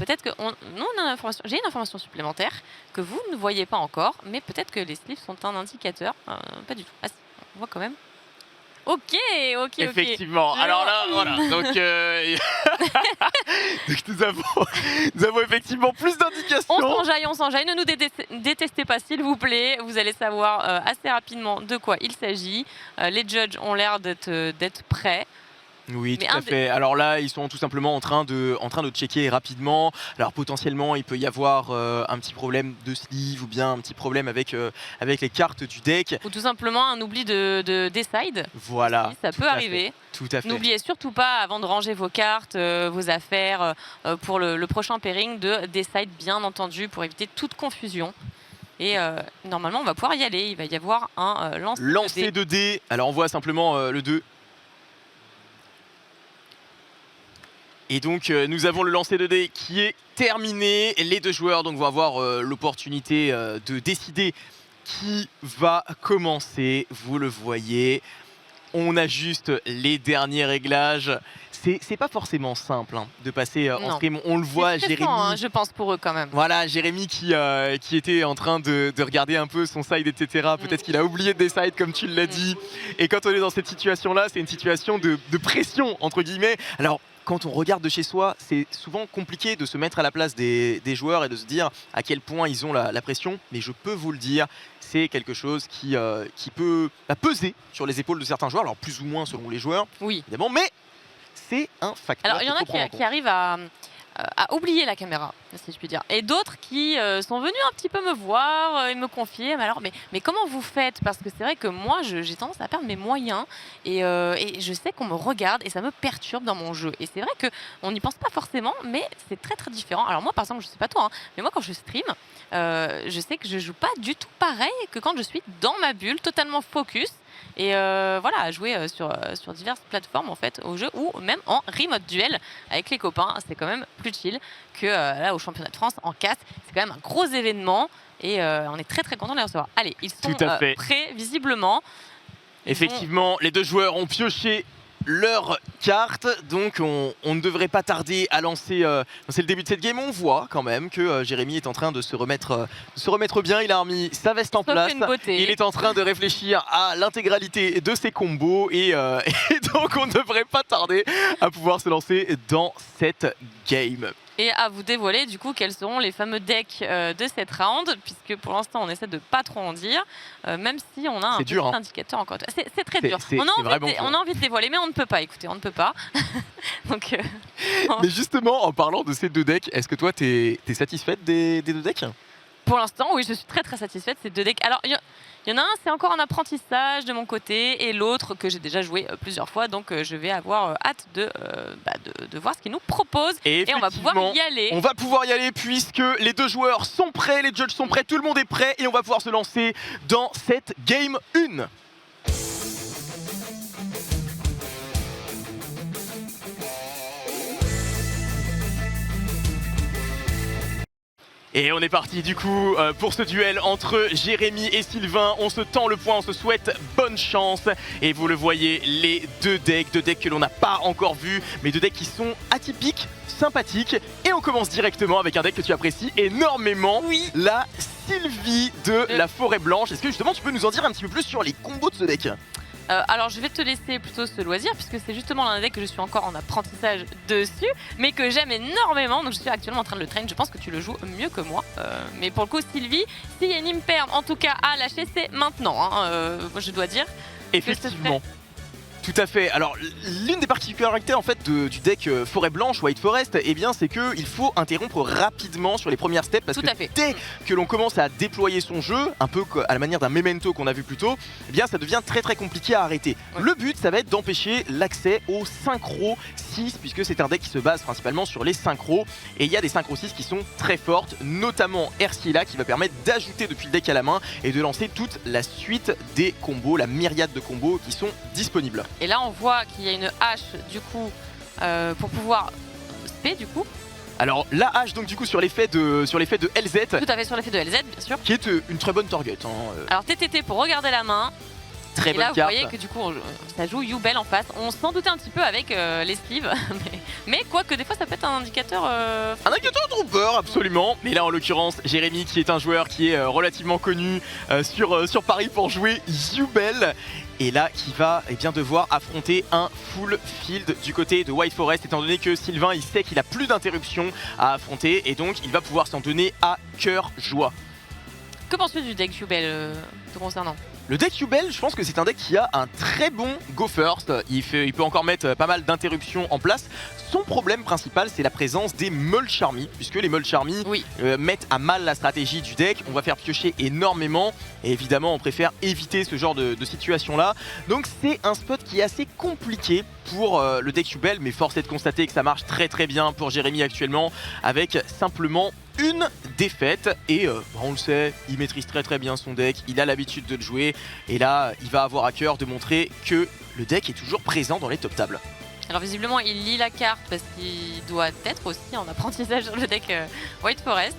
peut-être que nous, on a une information, j'ai une information supplémentaire que vous ne voyez pas encore, mais peut-être que les sleeves sont un indicateur. Pas du tout. Ah si, on voit quand même. Ok. Effectivement. Alors là, voilà. Donc, donc nous avons effectivement plus d'indications. On s'enjaille. Ne nous détestez pas, s'il vous plaît. Vous allez savoir assez rapidement de quoi il s'agit. Les judges ont l'air d'être prêts. Oui, tout à fait. Alors là, ils sont tout simplement en train de checker rapidement. Alors potentiellement, il peut y avoir un petit problème de sleeve ou bien un petit problème avec les cartes du deck. Ou tout simplement un oubli de Decide. Voilà. Si, ça peut arriver. Tout à fait. N'oubliez surtout pas, avant de ranger vos cartes, vos affaires, pour le prochain pairing, de Decide, bien entendu, pour éviter toute confusion. Et normalement, on va pouvoir y aller. Il va y avoir un lancer de dés. Alors on voit simplement le 2. Et donc nous avons le lancer de dés qui est terminé. Les deux joueurs donc vont avoir l'opportunité de décider qui va commencer. Vous le voyez, on ajuste les derniers réglages. C'est pas forcément simple de passer en stream. On le voit, Jérémy. Je pense pour eux quand même. Voilà, Jérémy qui était en train de regarder un peu son side, etc. Peut-être qu'il a oublié de décide comme tu l'as dit. Et quand on est dans cette situation-là, c'est une situation de pression entre guillemets. Alors, quand on regarde de chez soi, c'est souvent compliqué de se mettre à la place des joueurs et de se dire à quel point ils ont la pression. Mais je peux vous le dire, c'est quelque chose qui peut peser sur les épaules de certains joueurs. Alors plus ou moins selon les joueurs, oui, évidemment, mais c'est un facteur. Alors il y en a qui arrivent à oublier la caméra, si je puis dire. Et d'autres qui sont venus un petit peu me voir et me confier. Mais comment vous faites? Parce que c'est vrai que moi, j'ai tendance à perdre mes moyens. Et je sais qu'on me regarde et ça me perturbe dans mon jeu. Et c'est vrai qu'on n'y pense pas forcément, mais c'est très très différent. Alors moi, par exemple, je sais pas toi, mais moi quand je stream, je sais que je joue pas du tout pareil que quand je suis dans ma bulle, totalement focus. Et voilà, à jouer sur diverses plateformes en fait au jeu, ou même en remote duel avec les copains, c'est quand même plus chill que là au championnat de France en casse. C'est quand même un gros événement et on est très très content de les recevoir. Allez, ils sont prêts visiblement. Effectivement, les deux joueurs ont pioché leur carte, donc on ne devrait pas tarder à lancer. C'est le début de cette game. On voit quand même que Jérémy est en train de se remettre bien. Il a remis sa veste en place. Il est en train de réfléchir à l'intégralité de ses combos et donc on ne devrait pas tarder à pouvoir se lancer dans cette game. Et à vous dévoiler du coup quels seront les fameux decks de cette round, puisque pour l'instant on essaie de pas trop en dire, même si on a un petit indicateur encore. C'est très dur. On a envie de dévoiler, mais on ne peut pas. Écoutez, on ne peut pas. Donc, mais justement, en parlant de ces deux decks, est-ce que toi t'es satisfaite des deux decks? Pour l'instant, oui, je suis très très satisfaite. Ces deux decks. Alors, il y en a un, c'est encore un apprentissage de mon côté, et l'autre que j'ai déjà joué plusieurs fois, donc je vais avoir hâte de voir ce qu'ils nous proposent. Et on va pouvoir y aller. On va pouvoir y aller puisque les deux joueurs sont prêts, les judges sont prêts, tout le monde est prêt, et on va pouvoir se lancer dans cette game 1. Et on est parti du coup pour ce duel entre Jérémy et Sylvain. On se tend le poing, on se souhaite bonne chance. Et vous le voyez, les deux decks que l'on n'a pas encore vus, mais deux decks qui sont atypiques, sympathiques. Et on commence directement avec un deck que tu apprécies énormément, la Sylvie de la Forêt Blanche. Est-ce que justement tu peux nous en dire un petit peu plus sur les combos de ce deck ? Alors je vais te laisser plutôt ce loisir, puisque c'est justement l'un des decks que je suis encore en apprentissage dessus, mais que j'aime énormément, donc je suis actuellement en train de le train. Je pense que tu le joues mieux que moi, mais pour le coup Sylvie, s'il y a une Imperm en tout cas à lâcher, c'est maintenant, je dois dire. Effectivement. Tout à fait. Alors l'une des particularités en fait du deck Forêt Blanche, White Forest, eh bien c'est qu'il faut interrompre rapidement sur les premières steps, parce que dès que l'on commence à déployer son jeu, un peu à la manière d'un memento qu'on a vu plus tôt, eh bien ça devient très très compliqué à arrêter. Le but, ça va être d'empêcher l'accès au synchro 6, puisque c'est un deck qui se base principalement sur les synchros, et il y a des synchro 6 qui sont très fortes, notamment Erciela qui va permettre d'ajouter depuis le deck à la main et de lancer toute la suite des combos, la myriade de combos qui sont disponibles. Et là on voit qu'il y a une hache du coup pour pouvoir spé du coup. Alors la hache donc du coup sur l'effet de LZ. Tout à fait, sur l'effet de LZ bien sûr. Qui est une très bonne target. Alors TTT pour regarder la main. Très Et bonne là, vous carte. voyez que du coup, ça joue Yubel en face. On s'en doutait un petit peu avec l'esquive, mais quoique des fois, ça peut être un indicateur. Un indicateur trooper, absolument. Mais là, en l'occurrence, Jérémy, qui est un joueur qui est relativement connu sur Paris pour jouer Yubel. Et là, qui va bien devoir affronter un full field du côté de White Forest, étant donné que Sylvain, il sait qu'il a plus d'interruptions à affronter, et donc il va pouvoir s'en donner à cœur joie. Que penses-tu du deck Yubel te concernant? Le deck Yubel, je pense que c'est un deck qui a un très bon go first. Il peut encore mettre pas mal d'interruptions en place. Son problème principal, c'est la présence des Mulch Army, puisque les Mulch Army mettent à mal la stratégie du deck. On va faire piocher énormément, et évidemment, on préfère éviter ce genre de situation-là. Donc c'est un spot qui est assez compliqué pour le deck Yubel, mais force est de constater que ça marche très très bien pour Jérémy actuellement, avec simplement une défaite. Et on le sait, il maîtrise très très bien son deck, il a l'habitude de le jouer, et là, il va avoir à cœur de montrer que le deck est toujours présent dans les top tables. Alors visiblement, il lit la carte parce qu'il doit être aussi en apprentissage sur le deck White Forest.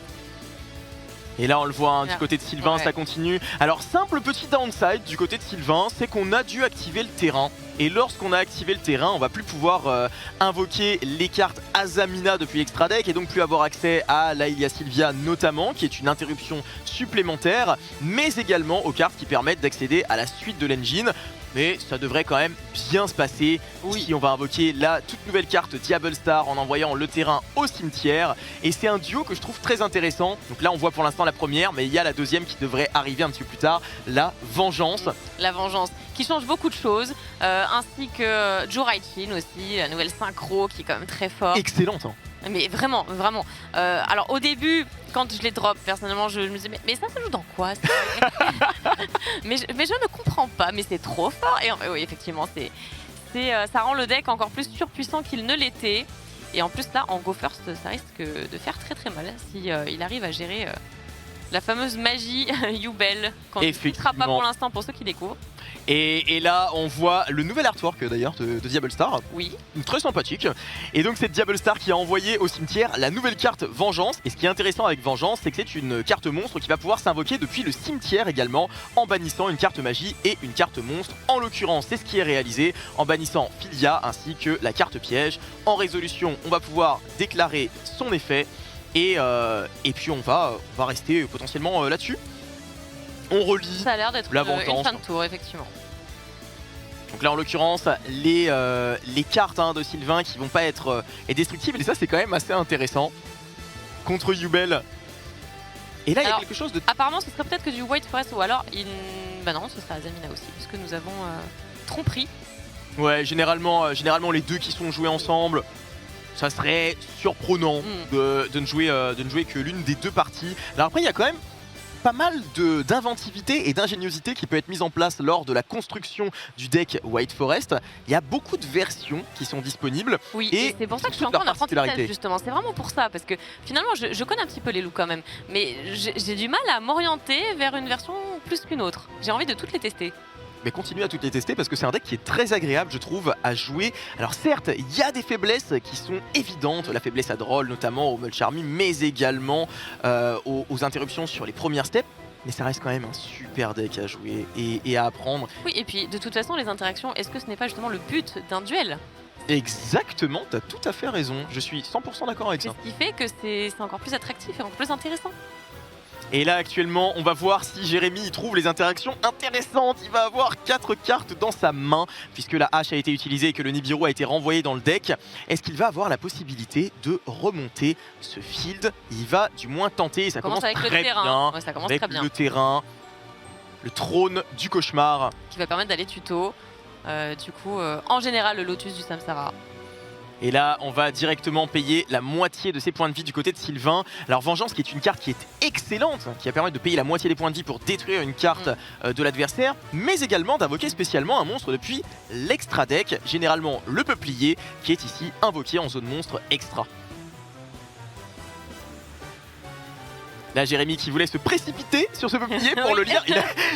Et là on le voit du côté de Sylvain, ça continue. Alors simple petit downside du côté de Sylvain, c'est qu'on a dû activer le terrain. Et lorsqu'on a activé le terrain, on va plus pouvoir invoquer les cartes Azamina depuis l'extra deck, et donc plus avoir accès à la Ilia Sylvia notamment, qui est une interruption supplémentaire, mais également aux cartes qui permettent d'accéder à la suite de l'engine. Mais ça devrait quand même bien se passer. Si on va invoquer la toute nouvelle carte Diable Star en envoyant le terrain au cimetière. Et c'est un duo que je trouve très intéressant. Donc là on voit pour l'instant la première, mais il y a la deuxième qui devrait arriver un petit peu plus tard, la Vengeance. La Vengeance, qui change beaucoup de choses, ainsi que Joe Raichin aussi, la nouvelle synchro qui est quand même très forte. Excellente hein. Mais vraiment, vraiment. Alors au début, quand je les drop, personnellement, je me disais mais ça joue dans quoi mais je ne comprends pas, mais c'est trop fort. Et oui, effectivement, ça rend le deck encore plus surpuissant qu'il ne l'était. Et en plus là, en go first, ça risque de faire très très mal si il arrive à gérer la fameuse magie Yubel, qu'on ne fera pas pour l'instant pour ceux qui découvrent. Et là on voit le nouvel artwork d'ailleurs de Diable Star. Oui. Très sympathique. Et donc c'est Diable Star qui a envoyé au cimetière la nouvelle carte Vengeance. Et ce qui est intéressant avec Vengeance, c'est que c'est une carte monstre qui va pouvoir s'invoquer depuis le cimetière également, en bannissant une carte magie et une carte monstre. En l'occurrence, c'est ce qui est réalisé en bannissant Philia ainsi que la carte piège. En résolution, on va pouvoir déclarer son effet. Et puis on va rester potentiellement là-dessus. On relit. Ça a l'air d'être une fin de tour, effectivement. Donc là en l'occurrence les cartes de Sylvain qui vont pas être destructibles, et ça c'est quand même assez intéressant contre Yubel. Et là il y a quelque chose de... Apparemment ce serait peut-être que du White Forest, ou alors bah non, ce sera Azamina aussi, puisque nous avons tromperie. Ouais, généralement les deux qui sont joués ensemble, ça serait surprenant de ne jouer que l'une des deux parties. Alors après il y a quand même pas mal d'inventivité et d'ingéniosité qui peut être mise en place lors de la construction du deck White Forest. Il y a beaucoup de versions qui sont disponibles. Oui, et c'est pour ça que je suis encore en apprentissage justement. C'est vraiment pour ça, parce que finalement je connais un petit peu les loups quand même, mais j'ai du mal à m'orienter vers une version plus qu'une autre. J'ai envie de toutes les tester. Mais continuez à toutes les tester parce que c'est un deck qui est très agréable, je trouve, à jouer. Alors certes, il y a des faiblesses qui sont évidentes, la faiblesse à Droll notamment, au Mulch Army, mais également aux interruptions sur les premières steps. Mais ça reste quand même un super deck à jouer et à apprendre. Oui, et puis de toute façon, les interactions, est-ce que ce n'est pas justement le but d'un duel ? Exactement, t'as tout à fait raison. Je suis 100% d'accord avec ça. C'est ce qui fait que c'est encore plus attractif et encore plus intéressant. Et là actuellement on va voir si Jérémy trouve les interactions intéressantes. Il va avoir 4 cartes dans sa main puisque la hache a été utilisée et que le Nibiru a été renvoyé dans le deck. Est-ce qu'il va avoir la possibilité de remonter ce field? Il va du moins tenter, ça commence avec très le terrain. bien, ça commence avec très bien. Le terrain, le trône du cauchemar. Qui va permettre d'aller tuto. Du coup, en général, le Lotus du Samsara. Et là, on va directement payer la moitié de ses points de vie du côté de Sylvain. Alors Vengeance qui est une carte qui est excellente, qui va permettre de payer la moitié des points de vie pour détruire une carte de l'adversaire, mais également d'invoquer spécialement un monstre depuis l'extra deck, généralement le peuplier, qui est ici invoqué en zone monstre extra. Là, Jérémy qui voulait se précipiter sur ce peuplier pour le lire,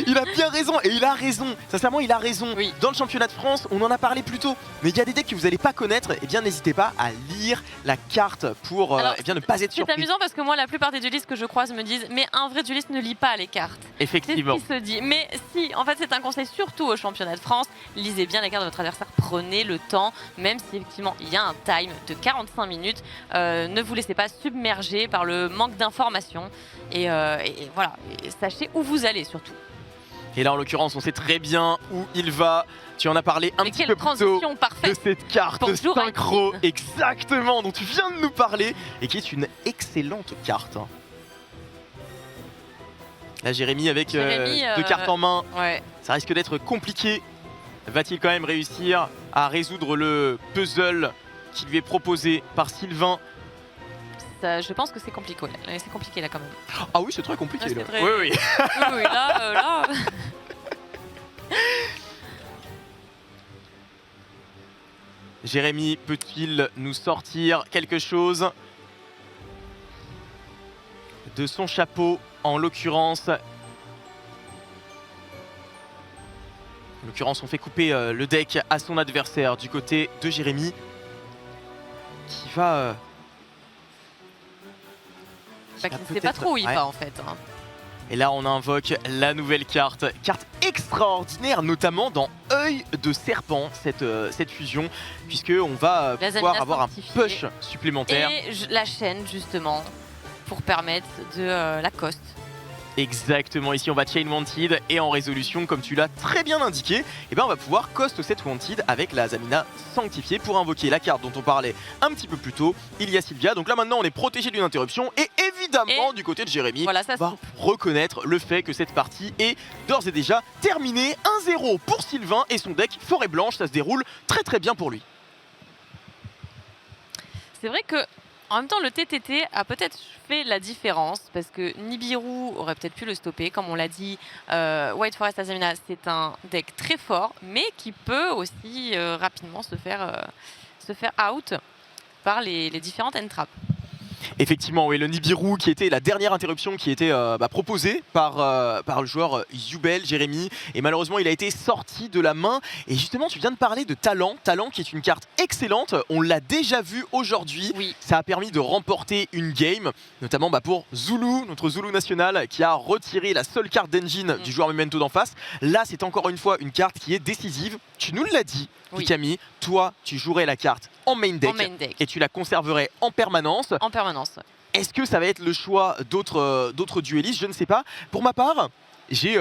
il a bien raison, et il a raison, sincèrement il a raison. Oui. Dans le championnat de France, on en a parlé plus tôt, mais il y a des decks que vous n'allez pas connaître, et bien n'hésitez pas à lire la carte pour Alors, eh bien, ne pas être surpris. C'est amusant parce que moi, la plupart des duelistes que je croise me disent mais un vrai dueliste ne lit pas les cartes. Effectivement. C'est ce qui se dit. Mais si, en fait, c'est un conseil surtout au championnat de France. Lisez bien les cartes de votre adversaire, prenez le temps, même si effectivement il y a un time de 45 minutes. Ne vous laissez pas submerger par le manque d'informations. Et voilà, et sachez où vous allez surtout. Et là en l'occurrence on sait très bien où il va. Tu en as parlé un petit peu plus tôt de cette carte synchro, exactement, dont tu viens de nous parler et qui est une excellente carte. Là Jérémy avec deux cartes en main, ça risque d'être compliqué. Va-t-il quand même réussir à résoudre le puzzle qui lui est proposé par Sylvain? Je pense que c'est compliqué. C'est compliqué là quand même. Ah oui, c'est très compliqué là. Très... Oui. oui, là. Jérémy peut-il nous sortir quelque chose de son chapeau en l'occurrence? En l'occurrence, on fait couper le deck à son adversaire du côté de Jérémy qui va. Qui ne sait pas trop où il va en fait. Et là on invoque la nouvelle carte extraordinaire, notamment dans œil de serpent, cette fusion, puisque on va pouvoir avoir un push supplémentaire. Et la chaîne justement, pour permettre de la coste. Exactement, ici on va Chain Wanted et en résolution, comme tu l'as très bien indiqué, on va pouvoir cost cette Wanted avec la Zamina sanctifiée pour invoquer la carte dont on parlait un petit peu plus tôt, il y a Sylvia. Donc là maintenant on est protégé d'une interruption et évidemment du côté de Jérémy, voilà, on va reconnaître le fait que cette partie est d'ores et déjà terminée. 1-0 pour Sylvain et son deck Forêt Blanche, ça se déroule très très bien pour lui. C'est vrai que en même temps, le TTT a peut-être fait la différence parce que Nibiru aurait peut-être pu le stopper. Comme on l'a dit, White Forest Azamina, c'est un deck très fort, mais qui peut aussi rapidement se faire out par les différentes end-traps. Effectivement, oui, le Nibiru qui était la dernière interruption qui était proposée par le joueur Yubel, Jérémy, et malheureusement il a été sorti de la main. Et justement tu viens de parler de Talent qui est une carte excellente, on l'a déjà vu aujourd'hui, ça a permis de remporter une game, notamment pour Zulu, notre Zulu national qui a retiré la seule carte d'engine du joueur Memento d'en face. Là c'est encore une fois une carte qui est décisive, tu nous l'as dit Camille, toi tu jouerais la carte en main deck et tu la conserverais en permanence. En permanence. Est-ce que ça va être le choix d'autres duellistes? Je ne sais pas. Pour ma part, j'ai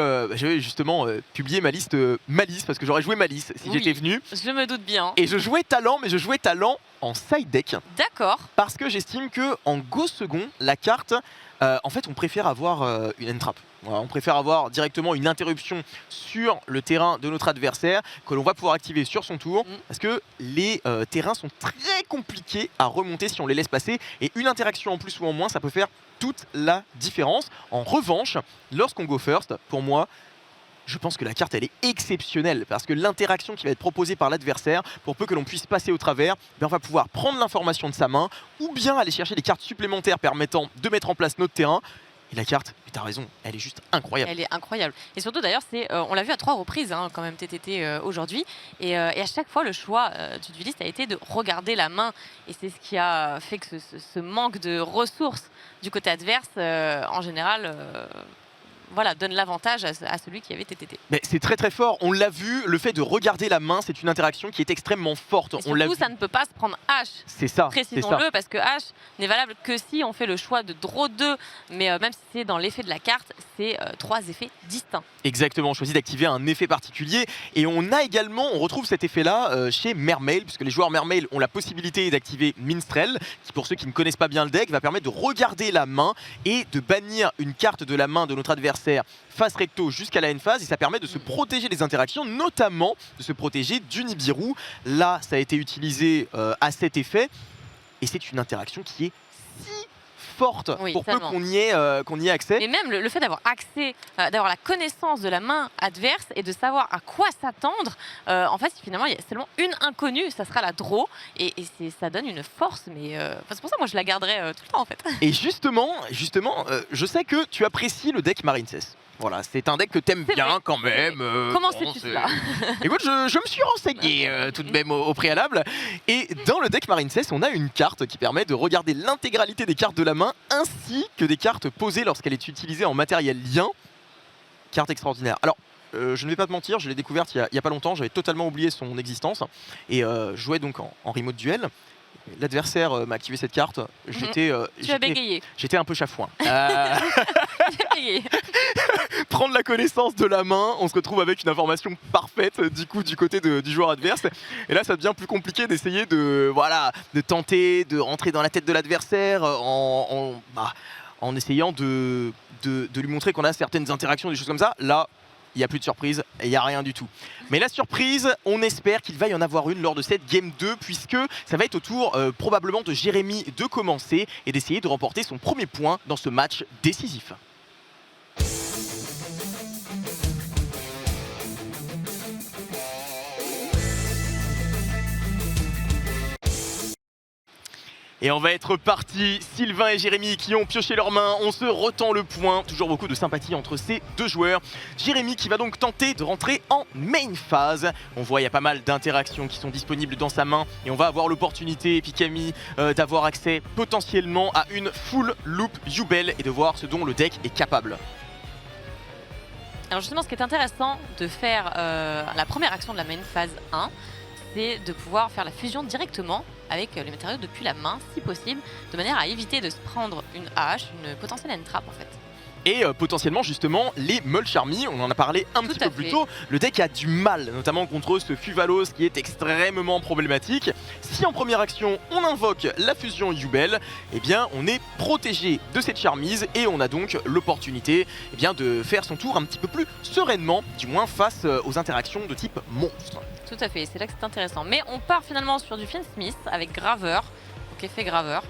justement publié ma liste Malice parce que j'aurais joué Malice si j'étais venu. Je me doute bien. Et je jouais Talent, mais je jouais Talent en side deck. D'accord. Parce que j'estime que en go second, la carte, en fait, on préfère avoir une end-trap. Voilà, on préfère avoir directement une interruption sur le terrain de notre adversaire que l'on va pouvoir activer sur son tour parce que les terrains sont très compliqués à remonter si on les laisse passer et une interaction en plus ou en moins ça peut faire toute la différence. En revanche, lorsqu'on go first, pour moi, je pense que la carte elle est exceptionnelle parce que l'interaction qui va être proposée par l'adversaire, pour peu que l'on puisse passer au travers, on va pouvoir prendre l'information de sa main ou bien aller chercher des cartes supplémentaires permettant de mettre en place notre terrain. Et la carte, tu as raison, elle est juste incroyable. Elle est incroyable. Et surtout d'ailleurs, on l'a vu à 3 reprises quand même TTT aujourd'hui. Et à chaque fois, le choix du dueliste a été de regarder la main. Et c'est ce qui a fait que ce manque de ressources du côté adverse, en général, donne l'avantage à celui qui avait TTT. Mais c'est très très fort, on l'a vu, le fait de regarder la main, c'est une interaction qui est extrêmement forte. Et surtout, ça ne peut pas se prendre H. C'est ça. Précisons-le, parce que H n'est valable que si on fait le choix de draw 2, mais même si c'est dans l'effet de la carte, c'est 3 effets distincts. Exactement, on choisit d'activer un effet particulier et on retrouve cet effet-là chez Mermail, puisque les joueurs Mermail ont la possibilité d'activer Minstrel, qui pour ceux qui ne connaissent pas bien le deck, va permettre de regarder la main et de bannir une carte de la main de notre adversaire face recto jusqu'à la end phase, et ça permet de se protéger des interactions, notamment de se protéger du Nibiru. Là, ça a été utilisé à cet effet, et c'est une interaction qui est si forte pour peu qu'on y ait accès. Et même le fait d'avoir accès, d'avoir la connaissance de la main adverse et de savoir à quoi s'attendre, en fait finalement il y a seulement une inconnue, ça sera la draw et ça donne une force, mais c'est pour ça moi je la garderai tout le temps en fait. Et justement, je sais que tu apprécies le deck Marincess. Voilà, c'est un deck que t'aimes bien quand même. Comment sais-tu cela? Écoute, je me suis renseigné tout de même au préalable. Et dans le deck Marincess, on a une carte qui permet de regarder l'intégralité des cartes de la main ainsi que des cartes posées lorsqu'elle est utilisée en matériel lien. Carte extraordinaire. Alors, je ne vais pas te mentir, je l'ai découverte il y a pas longtemps, j'avais totalement oublié son existence. Et je jouais donc en remote duel. L'adversaire m'a activé cette carte, j'étais un peu chafouin. Prendre la connaissance de la main, on se retrouve avec une information parfaite du côté du joueur adverse. Et là ça devient plus compliqué d'essayer de tenter de rentrer dans la tête de l'adversaire en essayant de lui montrer qu'on a certaines interactions, des choses comme ça. Là, il n'y a plus de surprise, il n'y a rien du tout. Mais la surprise, on espère qu'il va y en avoir une lors de cette Game 2, puisque ça va être au tour probablement de Jérémy de commencer et d'essayer de remporter son premier point dans ce match décisif. Et on va être parti, Sylvain et Jérémy qui ont pioché leurs mains, on se retend le point, toujours beaucoup de sympathie entre ces deux joueurs. Jérémy qui va donc tenter de rentrer en main phase. On voit il y a pas mal d'interactions qui sont disponibles dans sa main et on va avoir l'opportunité, Pikami, d'avoir accès potentiellement à une full loop Yubel et de voir ce dont le deck est capable. Alors justement, ce qui est intéressant de faire la première action de la main phase 1, c'est de pouvoir faire la fusion directement avec les matériaux depuis la main, si possible, de manière à éviter de se prendre une hache, une potentielle entrap en fait. Et potentiellement justement les Mulch Army, on en a parlé un petit peu plus tôt, le deck a du mal, notamment contre ce Fuvalos qui est extrêmement problématique. Si en première action on invoque la fusion Yubel, eh bien on est protégé de cette charmise et on a donc l'opportunité de faire son tour un petit peu plus sereinement, du moins face aux interactions de type monstre. Tout à fait, c'est là que c'est intéressant. Mais on part finalement sur du Fiendsmith avec Graveur, donc effet Graveur.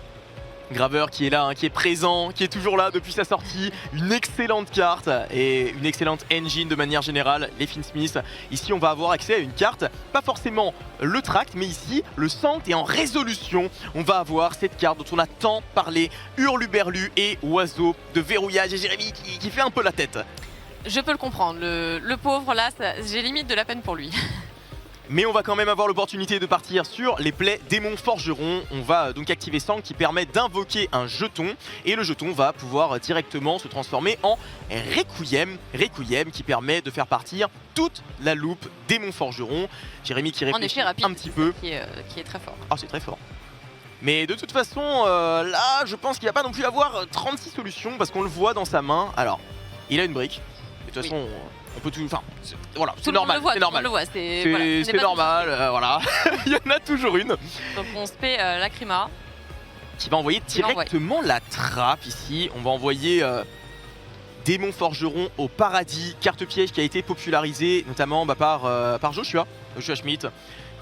Graveur qui est là, qui est présent, qui est toujours là depuis sa sortie. Une excellente carte et une excellente engine de manière générale, les Fiendsmith. Ici, on va avoir accès à une carte, pas forcément le tract, mais ici, le Sanct. Et en résolution, on va avoir cette carte dont on a tant parlé, Hurluberlu et Oiseau de verrouillage. Et Jérémy qui fait un peu la tête. Je peux le comprendre, le pauvre là, j'ai limite de la peine pour lui. Mais on va quand même avoir l'opportunité de partir sur les plays démons forgerons. On va donc activer Sanct qui permet d'invoquer un jeton. Et le jeton va pouvoir directement se transformer en Requiem. Requiem qui permet de faire partir toute la loupe démons forgerons. Jérémy qui réfléchit un petit peu. Qui est très fort. Ah, c'est très fort. Mais de toute façon, là, je pense qu'il va pas non plus avoir 36 solutions parce qu'on le voit dans sa main. Alors, il a une brique. De toute façon... On peut tout, enfin, voilà, c'est normal, c'est normal. C'est normal, voilà. Il y en a toujours une. Donc on se fait Lacrima. Qui va envoyer directement la trappe ici. On va envoyer Démon Forgeron au paradis, carte piège qui a été popularisée notamment par Joshua Schmidt,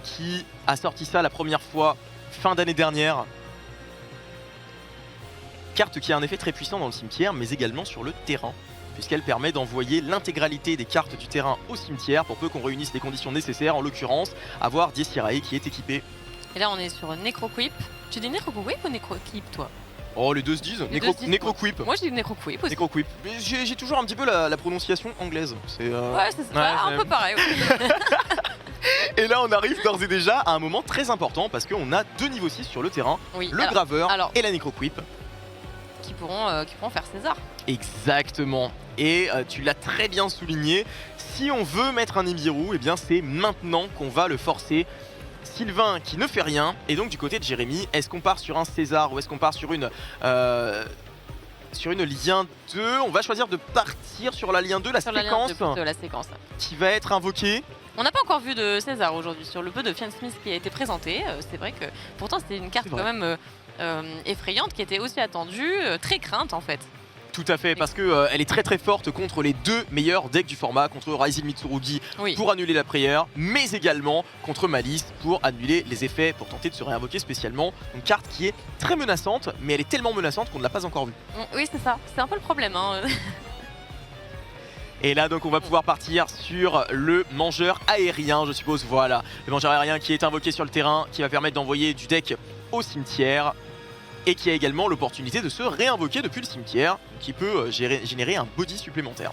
qui a sorti ça la première fois fin d'année dernière. Carte qui a un effet très puissant dans le cimetière, mais également sur le terrain, puisqu'elle permet d'envoyer l'intégralité des cartes du terrain au cimetière pour peu qu'on réunisse les conditions nécessaires, en l'occurrence avoir Diesirae qui est équipé. Et là on est sur Necroquip. Tu dis Necroquip ou Necroquip toi? Oh, les deux se disent. Necroquip. Moi je dis Necroquip aussi. Necroquip. J'ai toujours un petit peu la prononciation anglaise. Ouais, c'est un peu pareil. Ouais. Et là on arrive d'ores et déjà à un moment très important parce qu'on a deux niveaux 6 sur le terrain, le Graveur et la Necroquip. Qui pourront faire César. Exactement. Et tu l'as très bien souligné, si on veut mettre un Nibiru, eh bien c'est maintenant qu'on va le forcer. Sylvain qui ne fait rien, et donc du côté de Jérémy, est-ce qu'on part sur un César ou est-ce qu'on part sur une lien 2? On va choisir de partir sur la lien 2, la séquence qui va être invoquée. On n'a pas encore vu de César aujourd'hui sur le peu de Fiendsmith qui a été présenté. C'est vrai que pourtant c'était une carte quand même effrayante qui était aussi attendue, très crainte en fait. Tout à fait, parce que elle est très forte contre les deux meilleurs decks du format, contre Rising Mitsurugi pour annuler la prière, mais également contre Malice pour annuler les effets, pour tenter de se réinvoquer spécialement. Une carte qui est très menaçante, mais elle est tellement menaçante qu'on ne l'a pas encore vue. Oui, c'est ça, c'est un peu le problème. Hein. Et là donc on va pouvoir partir sur le mangeur aérien, je suppose, voilà. Le mangeur aérien qui est invoqué sur le terrain, qui va permettre d'envoyer du deck au cimetière. Et qui a également l'opportunité de se réinvoquer depuis le cimetière, qui peut générer un body supplémentaire.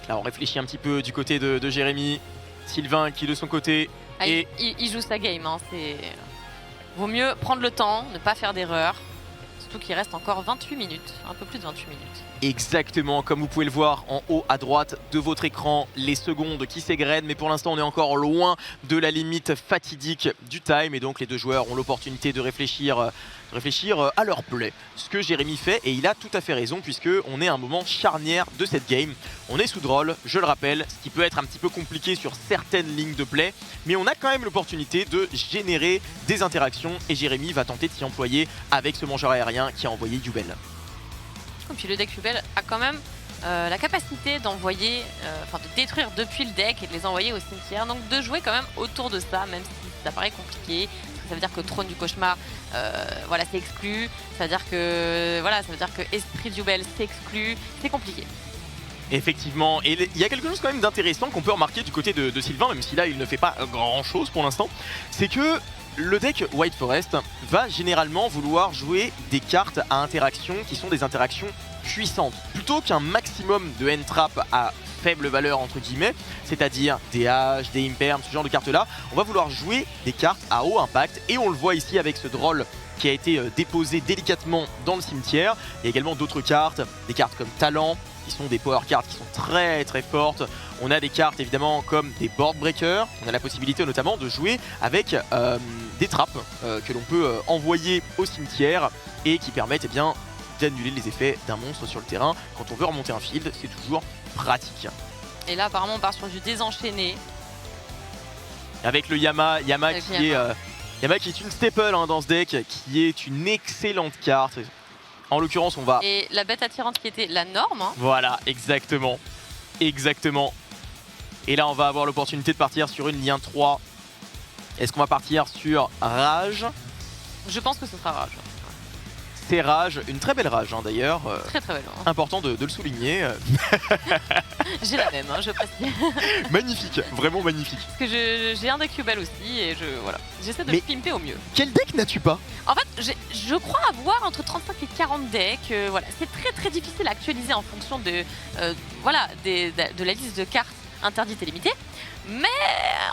Là on réfléchit un petit peu du côté de Jérémy. Sylvain qui de son côté... il joue sa game, hein. Vaut mieux prendre le temps, ne pas faire d'erreur. Surtout qu'il reste encore 28 minutes, un peu plus de 28 minutes. Exactement, comme vous pouvez le voir en haut à droite de votre écran, les secondes qui s'égrènent, mais pour l'instant on est encore loin de la limite fatidique du time et donc les deux joueurs ont l'opportunité de réfléchir à leur play. Ce que Jérémy fait, et il a tout à fait raison puisque on est à un moment charnière de cette game. On est sous draw, je le rappelle, ce qui peut être un petit peu compliqué sur certaines lignes de play, mais on a quand même l'opportunité de générer des interactions et Jérémy va tenter de s'y employer avec ce mangeur aérien qui a envoyé Yubel. Et puis le deck Yubel a quand même la capacité d'envoyer, de détruire depuis le deck et de les envoyer au cimetière. Donc de jouer quand même autour de ça, même si ça paraît compliqué. Parce que ça veut dire que Trône du Cauchemar, voilà, c'est exclu. Ça veut dire que Esprit de Yubel, c'est exclu. C'est compliqué. Effectivement, et il y a quelque chose quand même d'intéressant qu'on peut remarquer du côté de Sylvain, même si là il ne fait pas grand chose pour l'instant, c'est que le deck White Forest va généralement vouloir jouer des cartes à interaction qui sont des interactions puissantes. Plutôt qu'un maximum de end-trap à faible valeur entre guillemets, c'est-à-dire des haches, des imperms, ce genre de cartes là, on va vouloir jouer des cartes à haut impact et on le voit ici avec ce droll qui a été déposé délicatement dans le cimetière. Il y a également d'autres cartes, des cartes comme Talent, qui sont des power cards qui sont très fortes. On a des cartes évidemment comme des board breakers. On a la possibilité notamment de jouer avec des trappes que l'on peut envoyer au cimetière et qui permettent d'annuler les effets d'un monstre sur le terrain. Quand on veut remonter un field, c'est toujours pratique. Et là apparemment on part sur du désenchaîné. Avec le Yama qui est une staple dans ce deck, qui est une excellente carte. En l'occurrence, on va... Et la bête attirante qui était la norme. Hein. Voilà, exactement. Exactement. Et là, on va avoir l'opportunité de partir sur une lien 3. Est-ce qu'on va partir sur Rage? Je pense que ce sera Rage. C'est Rage, une très belle Rage d'ailleurs. Très belle. Hein. Important de le souligner. J'ai la même, je précise. Magnifique, vraiment magnifique. Parce que j'ai un deck Yubel aussi et j'essaie de le pimper au mieux. Quel deck n'as-tu pas? En fait, je crois avoir entre 35 et 40 decks. Voilà, c'est très difficile à actualiser en fonction de la liste de cartes interdites et limitées. Mais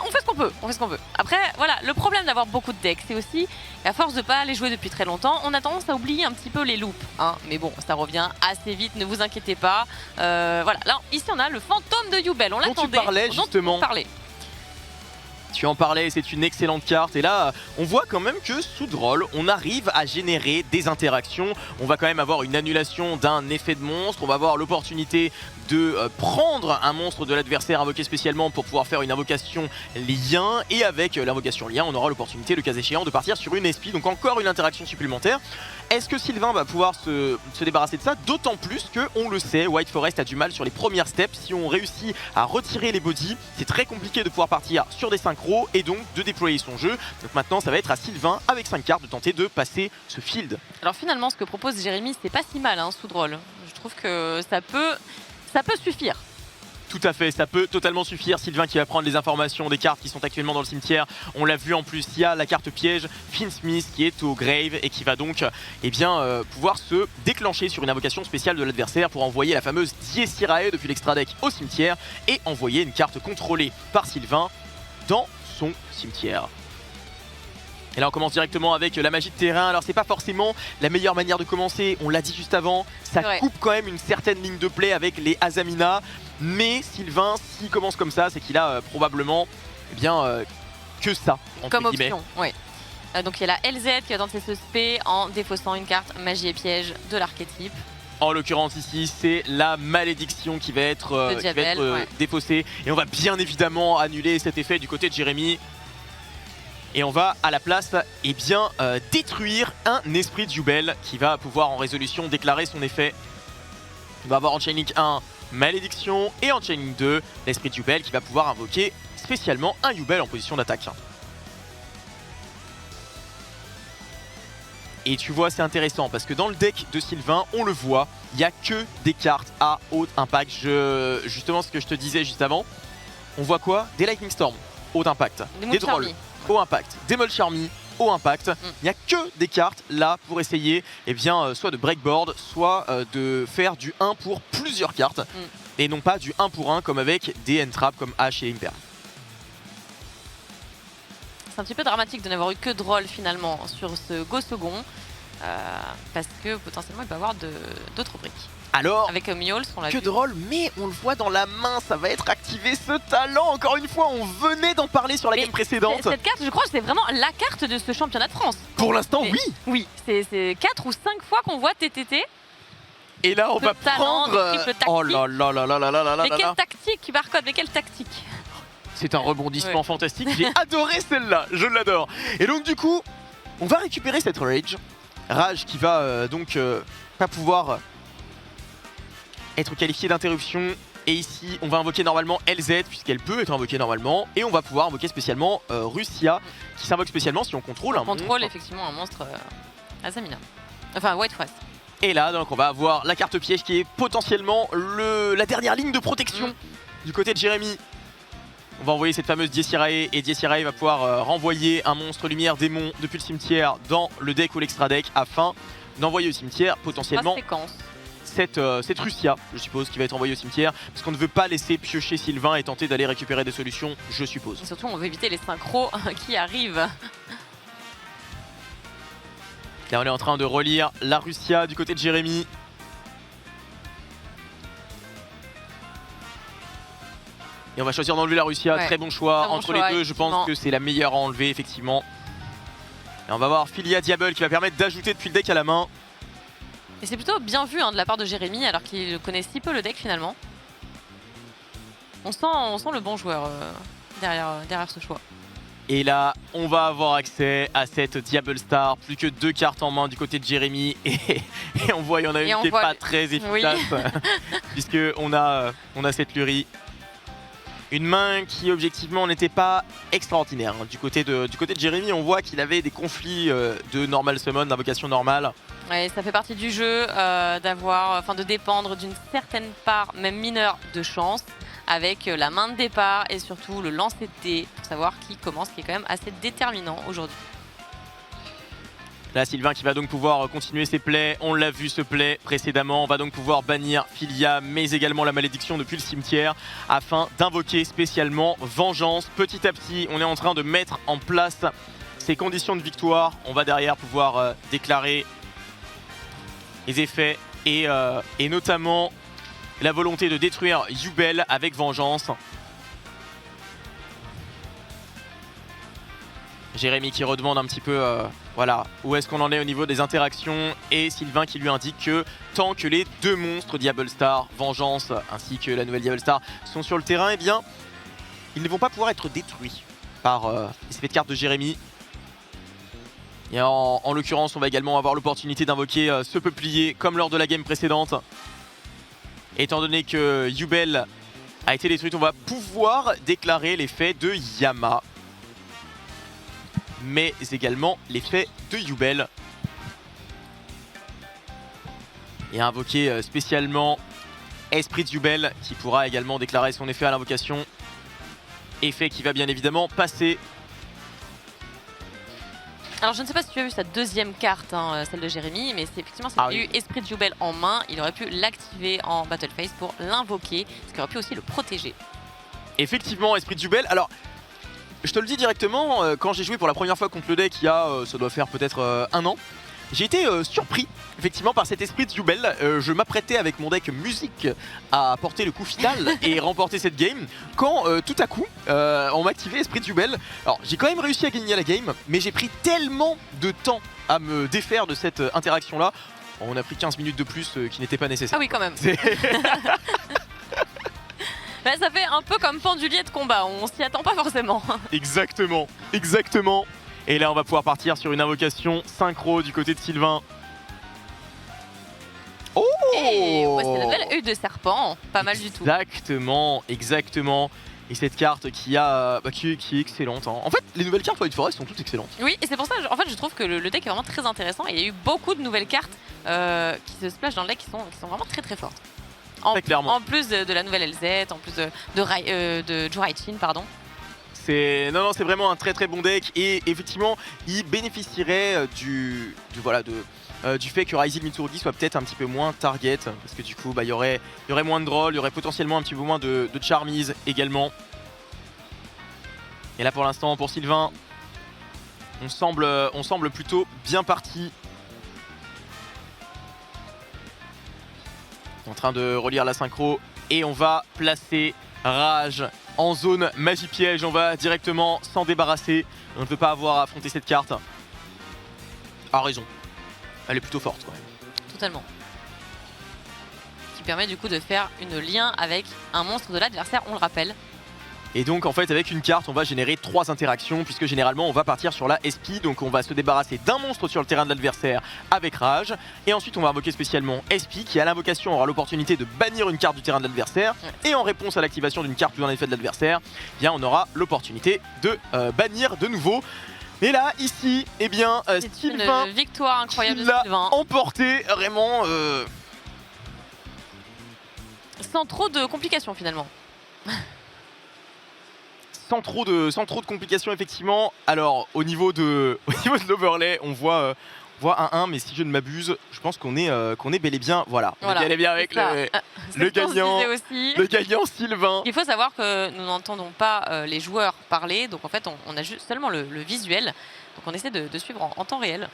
on fait ce qu'on peut, Après, voilà, le problème d'avoir beaucoup de decks, c'est aussi, à force de pas les jouer depuis très longtemps, on a tendance à oublier un petit peu les loops. Hein. Mais bon, ça revient assez vite, ne vous inquiétez pas. Voilà, là, ici on a le fantôme de Yubel, on l'attendait. Dont tu parlais justement. Tu en parlais, c'est une excellente carte et là on voit quand même que sous Droll on arrive à générer des interactions. On va quand même avoir une annulation d'un effet de monstre, on va avoir l'opportunité de prendre un monstre de l'adversaire invoqué spécialement pour pouvoir faire une invocation lien et avec l'invocation lien on aura l'opportunité le cas échéant de partir sur une SP, donc encore une interaction supplémentaire. Est-ce que Sylvain va pouvoir se débarrasser de ça? D'autant plus que, on le sait, White Forest a du mal sur les premières steps. Si on réussit à retirer les bodies, c'est très compliqué de pouvoir partir sur des synchros et donc de déployer son jeu. Donc maintenant, ça va être à Sylvain, avec 5 cartes, de tenter de passer ce field. Alors finalement, ce que propose Jérémy, c'est pas si mal, sous Droll. Je trouve que ça peut suffire. Tout à fait, ça peut totalement suffire. Sylvain qui va prendre les informations des cartes qui sont actuellement dans le cimetière. On l'a vu en plus, il y a la carte piège, Finn Smith qui est au grave et qui va donc pouvoir se déclencher sur une invocation spéciale de l'adversaire pour envoyer la fameuse Dies-Irae depuis l'extra deck au cimetière et envoyer une carte contrôlée par Sylvain dans son cimetière. Et là on commence directement avec la magie de terrain. Alors c'est pas forcément la meilleure manière de commencer, on l'a dit juste avant, ça coupe quand même une certaine ligne de play avec les Azamina. Mais Sylvain, s'il commence comme ça, c'est qu'il a probablement que ça, entre comme guillemets. Option, oui. Donc il y a la LZ qui va tenter ce spé en défaussant une carte magie et piège de l'archétype. En l'occurrence ici, c'est la malédiction qui va être, défaussée. Et on va bien évidemment annuler cet effet du côté de Jérémy. Et on va à la place détruire un esprit de Yubel qui va pouvoir en résolution déclarer son effet. On va avoir en Chain Link 1 Malédiction et en Chain Link 2 l'esprit de Yubel qui va pouvoir invoquer spécialement un Yubel en position d'attaque. Et tu vois, c'est intéressant parce que dans le deck de Sylvain, on le voit, il n'y a que des cartes à haut impact. Justement, ce que je te disais juste avant, on voit quoi? Des Lightning Storm, haut impact, des Drolls, haut impact, des Mulch Army, haut impact. Il n'y a que des cartes là pour essayer soit de breakboard, soit de faire du 1 pour plusieurs cartes. Et non pas du 1 pour 1 comme avec des Entrap comme Ash et Imper. C'est un petit peu dramatique de n'avoir eu que Droll finalement sur ce Go second. Parce que potentiellement il peut y avoir d'autres briques. Alors, avec Miols, on l'a vu. Que Droll, mais on le voit dans la main, ça va être activé ce talent. Encore une fois, on venait d'en parler sur la game précédente. Cette carte, je crois que c'est vraiment la carte de ce championnat de France. Pour l'instant, oui. Oui, c'est 4 ou 5 fois qu'on voit TTT. Et là, on va prendre... Oh là là là là là là là là. Mais quelle tactique, Barcode, mais quelle tactique. C'est un rebondissement fantastique, j'ai adoré celle-là, je l'adore. Et donc du coup, on va récupérer cette Rage. Rage qui va pas pouvoir être qualifiée d'interruption. Et ici, on va invoquer normalement LZ, puisqu'elle peut être invoquée normalement. Et on va pouvoir invoquer spécialement Russia, qui s'invoque spécialement si on contrôle un monstre. On contrôle effectivement un monstre assez minable. Enfin, White Forest. Et là, donc on va avoir la carte piège qui est potentiellement la dernière ligne de protection du côté de Jérémy. On va envoyer cette fameuse Diesirae et Diesirae va pouvoir renvoyer un monstre lumière démon depuis le cimetière dans le deck ou l'extra deck afin d'envoyer au cimetière potentiellement cette Russia, je suppose, qui va être envoyée au cimetière parce qu'on ne veut pas laisser piocher Sylvain et tenter d'aller récupérer des solutions, je suppose. Et surtout, on veut éviter les synchros qui arrivent. Là, on est en train de relire la Russia du côté de Jérémy. Et on va choisir d'enlever la Russia, très bon choix. Entre les deux, je pense que c'est la meilleure à enlever, effectivement. Et on va voir Philia Diable qui va permettre d'ajouter depuis le deck à la main. Et c'est plutôt bien vu de la part de Jérémy, alors qu'il connaît si peu le deck finalement. On sent le bon joueur derrière ce choix. Et là, on va avoir accès à cette Diable Star. Plus que 2 cartes en main du côté de Jérémy. Et on voit, il y en a une qui n'est pas très efficace. Puisqu'on a cette Lurie. Une main qui objectivement n'était pas extraordinaire. Du côté de Jérémy, on voit qu'il avait des conflits de normal summon, d'invocation normale. Ouais, ça fait partie du jeu de dépendre d'une certaine part, même mineure, de chance, avec la main de départ et surtout le lancer de dés pour savoir qui commence, qui est quand même assez déterminant aujourd'hui. Là, Sylvain qui va donc pouvoir continuer ses plays. On l'a vu ce play précédemment. On va donc pouvoir bannir Philia, mais également la malédiction depuis le cimetière afin d'invoquer spécialement Vengeance. Petit à petit, on est en train de mettre en place ces conditions de victoire. On va derrière pouvoir déclarer les effets et notamment la volonté de détruire Yubel avec Vengeance. Jérémy qui redemande un petit peu où est-ce qu'on en est au niveau des interactions et Sylvain qui lui indique que tant que les 2 monstres Diable Star, Vengeance ainsi que la nouvelle Diable Star sont sur le terrain, ils ne vont pas pouvoir être détruits par les effets de carte de Jérémy. Et en l'occurrence, on va également avoir l'opportunité d'invoquer ce peuplier comme lors de la game précédente. Étant donné que Yubel a été détruite, on va pouvoir déclarer l'effet de Yama. Mais également l'effet de Yubel. Et invoquer spécialement Esprit de Yubel qui pourra également déclarer son effet à l'invocation. Effet qui va bien évidemment passer. Alors je ne sais pas si tu as vu sa deuxième carte, celle de Jérémy, mais c'est effectivement s'il avait eu Esprit de Yubel en main, il aurait pu l'activer en Battle Phase pour l'invoquer, ce qui aurait pu aussi le protéger. Effectivement, Esprit de Yubel. Alors, je te le dis directement, quand j'ai joué pour la première fois contre le deck, il y a, ça doit faire peut-être 1 an, j'ai été surpris effectivement par cet Esprit de Yubel. Je m'apprêtais avec mon deck musique à porter le coup final et remporter cette game quand tout à coup on m'a activé Esprit de Yubel. Alors j'ai quand même réussi à gagner la game, mais j'ai pris tellement de temps à me défaire de cette interaction là. On a pris 15 minutes de plus qui n'était pas nécessaire. Ah oui quand même. Ça fait un peu comme pendulier de combat, on s'y attend pas forcément. Exactement, exactement. Et là on va pouvoir partir sur une invocation synchro du côté de Sylvain. Oh Et ouais, c'est la nouvelle œil de serpent, pas mal du tout. Exactement, exactement. Et cette carte qui est excellente. Hein. En fait, les nouvelles cartes White Forest sont toutes excellentes. Oui, et c'est pour ça, en fait, je trouve que le deck est vraiment très intéressant. Et il y a eu beaucoup de nouvelles cartes qui se splashent dans le deck qui sont vraiment très très fortes. Très clairement. En plus de la nouvelle LZ, en plus de Joraichin, pardon. C'est vraiment un très très bon deck et effectivement, il bénéficierait du fait que Ryzen Mitsurugi soit peut-être un petit peu moins target parce que du coup il y aurait moins de draw, il y aurait potentiellement un petit peu moins de charmise également. Et là pour l'instant pour Sylvain on semble plutôt bien parti. En train de relire la synchro et on va placer Rage en zone magie piège. On va directement s'en débarrasser. On ne peut pas avoir à affronter cette carte. A raison. Elle est plutôt forte quand même. Totalement. Qui permet du coup de faire une lien avec un monstre de l'adversaire, on le rappelle. Et donc en fait avec une carte on va générer 3 interactions puisque généralement on va partir sur la SP. Donc on va se débarrasser d'un monstre sur le terrain de l'adversaire avec Rage. Et ensuite on va invoquer spécialement SP qui à l'invocation aura l'opportunité de bannir une carte du terrain de l'adversaire. Et en réponse à l'activation d'une carte ou d'un effet de l'adversaire, eh bien on aura l'opportunité de bannir de nouveau. Et là, ici, eh bien, Sylvain une victoire incroyable de l'a Sylvain. emporté vraiment sans trop de complications finalement. sans trop de complications effectivement. Alors au niveau de l'overlay, on voit un 1, mais si je ne m'abuse, je pense qu'on est bel et bien, voilà. On est bel et bien avec le gagnant Sylvain. Il faut savoir que nous n'entendons pas les joueurs parler, donc en fait on a juste seulement le visuel, donc on essaie de suivre en temps réel.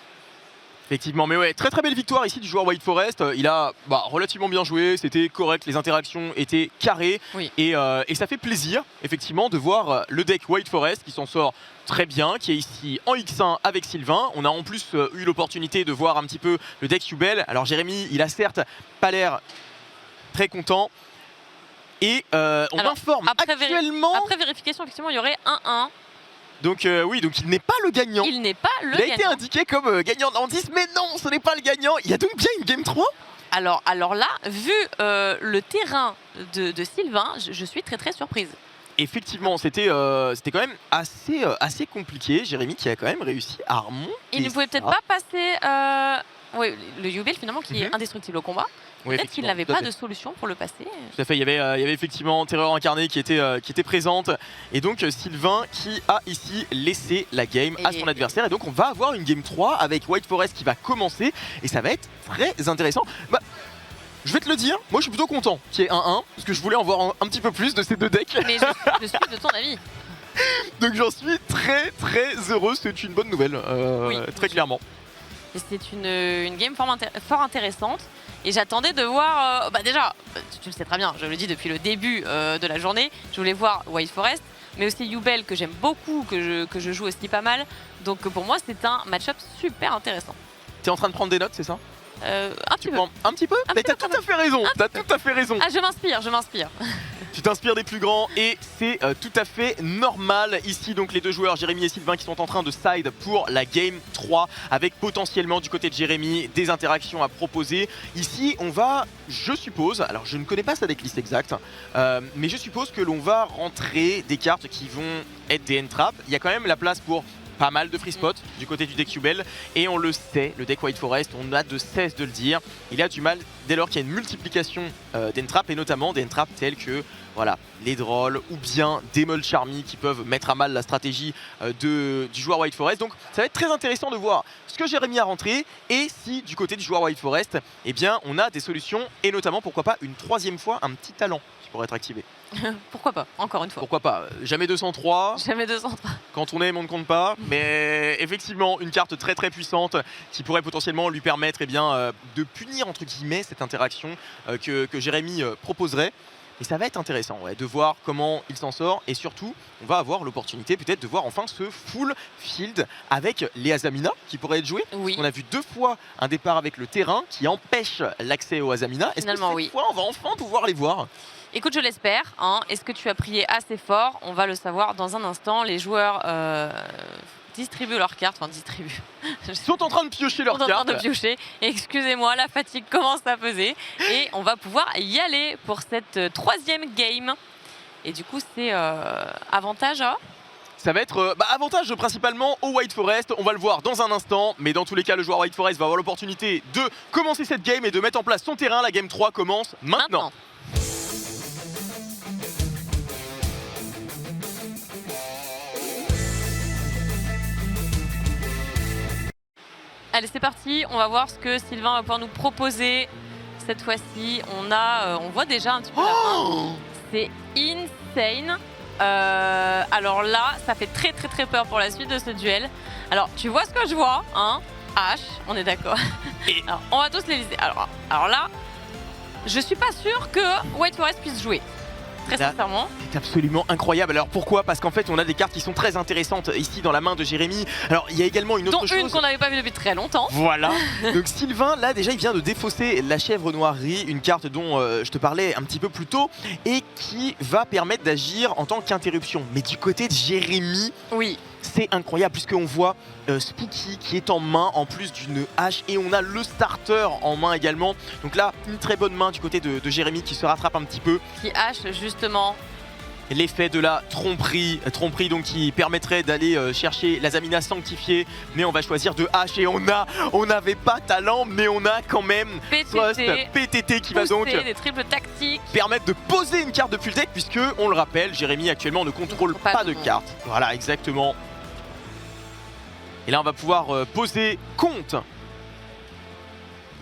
Effectivement, mais ouais, très très belle victoire ici du joueur White Forest. Il a relativement bien joué, c'était correct, les interactions étaient carrées. Oui. Et ça fait plaisir effectivement de voir le deck White Forest qui s'en sort très bien, qui est ici en X1 avec Sylvain. On a en plus eu l'opportunité de voir un petit peu le deck Yubel. Alors Jérémy, il a certes pas l'air très content. Et on informe actuellement... Après vérification, effectivement, il y aurait 1-1. Donc oui, donc il n'est pas le gagnant. Il n'est pas le gagnant. Il a été indiqué comme gagnant d'indice, mais non, ce n'est pas le gagnant. Il y a donc bien une Game 3 ? Alors là, vu le terrain de Sylvain, je suis très très surprise. Effectivement, c'était quand même assez compliqué. Jérémy qui a quand même réussi à remonter. Il ne pouvait peut-être pas passer le Yubel finalement qui est indestructible au combat. Oui, peut-être qu'il n'avait pas de solution pour le passer. Tout à fait, il y avait effectivement Terreur incarnée qui était présente. Et donc Sylvain qui a ici laissé la game à son adversaire. Et donc on va avoir une game 3 avec White Forest qui va commencer. Et ça va être très intéressant. Je vais te le dire, moi je suis plutôt content qu'il y ait 1-1. Parce que je voulais en voir un petit peu plus de ces deux decks. Mais je suis de ton avis. Donc j'en suis très très heureux, c'est une bonne nouvelle, très clairement. Et c'est une game fort intéressante. Et j'attendais de voir, déjà, tu le sais très bien, je le dis depuis le début de la journée, je voulais voir White Forest, mais aussi Yubel que j'aime beaucoup, que je joue aussi pas mal. Donc pour moi c'est un match-up super intéressant. T'es en train de prendre des notes, c'est ça? Un petit peu. Un petit peu? Mais t'as tout à fait raison, Ah, je m'inspire. Tu t'inspires des plus grands et c'est tout à fait normal. Ici donc les deux joueurs, Jérémy et Sylvain, qui sont en train de side pour la game 3 avec potentiellement du côté de Jérémy des interactions à proposer. Ici on va, je suppose, alors je ne connais pas sa decklist exacte, mais je suppose que l'on va rentrer des cartes qui vont être des end-traps. Il y a quand même la place pour pas mal de free spots du côté du deck Yubel et on le sait, le deck White Forest, on a de cesse de le dire, il a du mal dès lors qu'il y a une multiplication d'entraps et notamment des entraps tels que les Drolls ou bien des Mold Charmy qui peuvent mettre à mal la stratégie du joueur White Forest. Donc ça va être très intéressant de voir ce que Jérémy a rentré et si du côté du joueur White Forest, eh bien on a des solutions et notamment pourquoi pas une troisième fois un petit talent qui pourrait être activé. Pourquoi pas, encore une fois. Pourquoi pas, jamais 203. Jamais 203. Quand on aime, on ne compte pas. Mais effectivement, une carte très très puissante qui pourrait potentiellement lui permettre de punir entre guillemets cette interaction que Jérémy proposerait. Et ça va être intéressant de voir comment il s'en sort. Et surtout, on va avoir l'opportunité peut-être de voir enfin ce full field avec les Azamina qui pourraient être joués. Oui. On a vu 2 fois un départ avec le terrain qui empêche l'accès aux Azamina. Est-ce que cette fois, on va enfin pouvoir les voir ? Écoute, je l'espère. Hein. Est-ce que tu as prié assez fort? On va le savoir dans un instant. Les joueurs distribuent leurs cartes. Enfin, distribuent. Ils sont en train de piocher leurs cartes. Ils sont en train de piocher. Excusez-moi, la fatigue commence à peser. Et on va pouvoir y aller pour cette 3e game. Et du coup, c'est avantage à... Ça va être avantage principalement au White Forest, on va le voir dans un instant, mais dans tous les cas le joueur White Forest va avoir l'opportunité de commencer cette game et de mettre en place son terrain. La game 3 commence maintenant. Allez, c'est parti, on va voir ce que Sylvain va pouvoir nous proposer. Cette fois-ci, on voit déjà un petit peu la fin. C'est insane. Alors là, ça fait très très très peur pour la suite de ce duel. Alors, tu vois ce que je vois, hein? H, on est d'accord. Alors, on va tous les lister. Alors là, je suis pas sûre que White Forest puisse jouer. Très sincèrement. C'est absolument incroyable. Alors pourquoi? Parce qu'en fait on a des cartes qui sont très intéressantes ici dans la main de Jérémy. Alors il y a également une autre chose. Dont une qu'on n'avait pas vue depuis très longtemps. Voilà. Donc Sylvain là déjà il vient de défausser la chèvre noirerie, une carte dont je te parlais un petit peu plus tôt et qui va permettre d'agir en tant qu'interruption. Mais du côté de Jérémy, oui, c'est incroyable puisqu'on voit Spooky qui est en main en plus d'une hache et on a le starter en main également. Donc là une très bonne main du côté de Jérémy qui se rattrape un petit peu. Qui hache justement l'effet de la tromperie donc qui permettrait d'aller chercher la Zamina sanctifiée, mais on va choisir de hache et on n'avait pas talent mais on a quand même PTT qui va donc des triples tactiques permettre de poser une carte depuis le deck puisque on le rappelle, Jérémy actuellement ne contrôle pas de carte. Voilà exactement. Et là on va pouvoir poser compte.